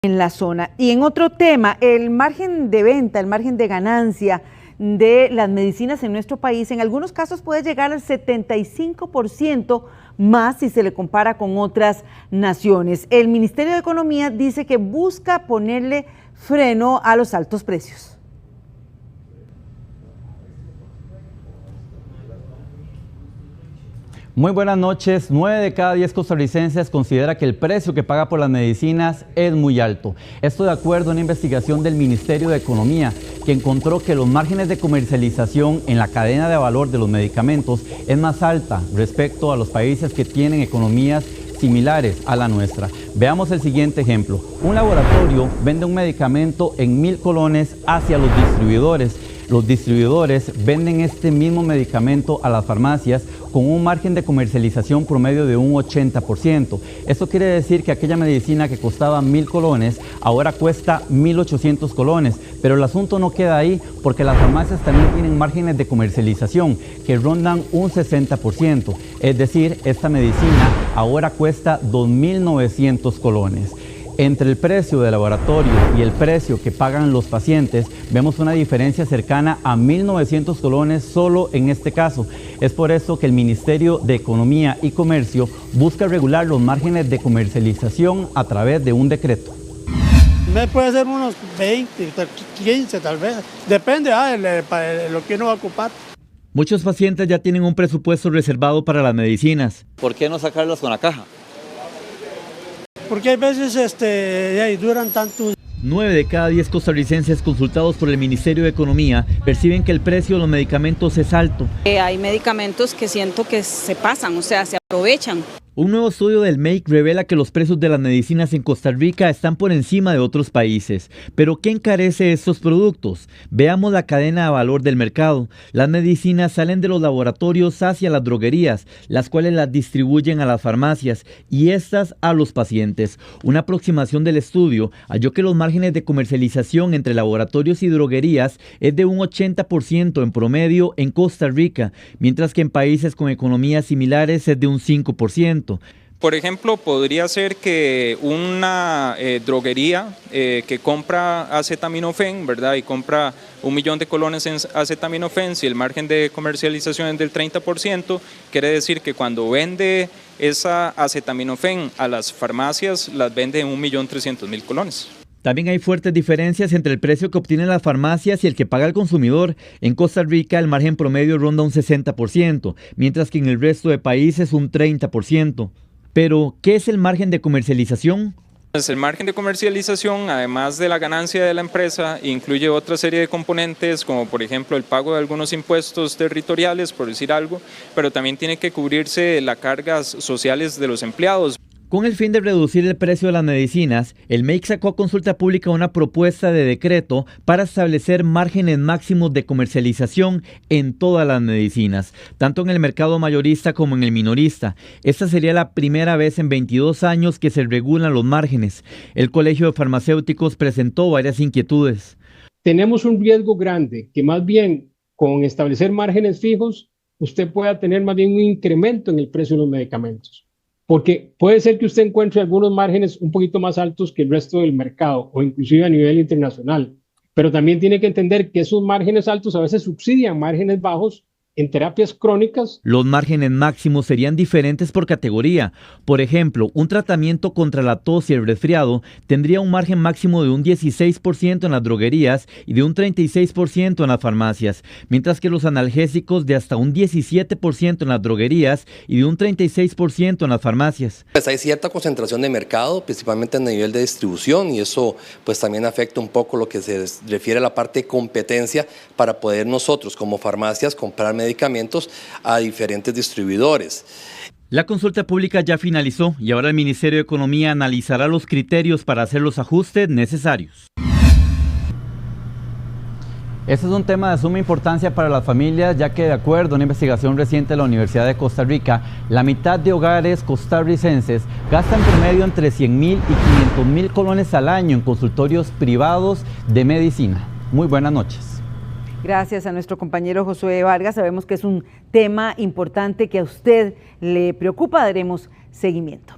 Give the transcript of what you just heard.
en la zona. Y en otro tema, el margen de venta, el margen de ganancia de las medicinas en nuestro país, en algunos casos puede llegar al 75% más si se le compara con otras naciones. El Ministerio de Economía dice que busca ponerle freno a los altos precios. Muy buenas noches. 9 de cada 10 costarricenses considera que el precio que paga por las medicinas es muy alto. Esto de acuerdo a una investigación del Ministerio de Economía que encontró que los márgenes de comercialización en la cadena de valor de los medicamentos es más alta respecto a los países que tienen economías similares a la nuestra. Veamos el siguiente ejemplo. Un laboratorio vende un medicamento en 1.000 colones hacia los distribuidores. Los distribuidores venden este mismo medicamento a las farmacias con un margen de comercialización promedio de un 80%. Esto quiere decir que aquella medicina que costaba 1.000 colones ahora cuesta 1.800 colones. Pero el asunto no queda ahí porque las farmacias también tienen márgenes de comercialización que rondan un 60%. Es decir, esta medicina ahora cuesta 2.900 colones. Entre el precio del laboratorio y el precio que pagan los pacientes, vemos una diferencia cercana a 1.900 colones solo en este caso. Es por eso que el Ministerio de Economía y Comercio busca regular los márgenes de comercialización a través de un decreto. Puede ser unos 20, 15 tal vez, depende de lo que uno va a ocupar. Muchos pacientes ya tienen un presupuesto reservado para las medicinas. ¿Por qué no sacarlas con la caja? Porque hay veces duran tanto. 9 de cada 10 costarricenses consultados por el Ministerio de Economía perciben que el precio de los medicamentos es alto. Hay medicamentos que siento que se pasan, o sea, se aprovechan. Un nuevo estudio del MEIC revela que los precios de las medicinas en Costa Rica están por encima de otros países. ¿Pero qué encarece estos productos? Veamos la cadena de valor del mercado. Las medicinas salen de los laboratorios hacia las droguerías, las cuales las distribuyen a las farmacias y estas a los pacientes. Una aproximación del estudio halló que los márgenes de comercialización entre laboratorios y droguerías es de un 80% en promedio en Costa Rica, mientras que en países con economías similares es de un 5%. Por ejemplo, podría ser que una droguería que compra acetaminofén, ¿verdad? Y compra 1 millón de colones en acetaminofén, si el margen de comercialización es del 30%, quiere decir que cuando vende esa acetaminofén a las farmacias, las vende en 1.300.000 colones. También hay fuertes diferencias entre el precio que obtienen las farmacias y el que paga el consumidor. En Costa Rica el margen promedio ronda un 60%, mientras que en el resto de países un 30%. Pero, ¿qué es el margen de comercialización? El margen de comercialización, además de la ganancia de la empresa, incluye otra serie de componentes, como por ejemplo el pago de algunos impuestos territoriales, por decir algo, pero también tiene que cubrirse las cargas sociales de los empleados. Con el fin de reducir el precio de las medicinas, el MEIC sacó a consulta pública una propuesta de decreto para establecer márgenes máximos de comercialización en todas las medicinas, tanto en el mercado mayorista como en el minorista. Esta sería la primera vez en 22 años que se regulan los márgenes. El Colegio de Farmacéuticos presentó varias inquietudes. Tenemos un riesgo grande, que más bien con establecer márgenes fijos, usted pueda tener más bien un incremento en el precio de los medicamentos. Porque puede ser que usted encuentre algunos márgenes un poquito más altos que el resto del mercado o inclusive a nivel internacional. Pero también tiene que entender que esos márgenes altos a veces subsidian márgenes bajos en terapias crónicas. Los márgenes máximos serían diferentes por categoría. Por ejemplo, un tratamiento contra la tos y el resfriado tendría un margen máximo de un 16% en las droguerías y de un 36% en las farmacias, mientras que los analgésicos de hasta un 17% en las droguerías y de un 36% en las farmacias. Pues hay cierta concentración de mercado, principalmente a nivel de distribución, y eso pues también afecta un poco lo que se refiere a la parte de competencia para poder nosotros como farmacias comprar medicamentos a diferentes distribuidores. La consulta pública ya finalizó y ahora el Ministerio de Economía analizará los criterios para hacer los ajustes necesarios. Este es un tema de suma importancia para las familias, ya que de acuerdo a una investigación reciente de la Universidad de Costa Rica, la mitad de hogares costarricenses gastan promedio entre 100.000 y 500.000 colones al año en consultorios privados de medicina. Muy buenas noches. Gracias a nuestro compañero Josué Vargas. Sabemos que es un tema importante que a usted le preocupa. Daremos seguimiento.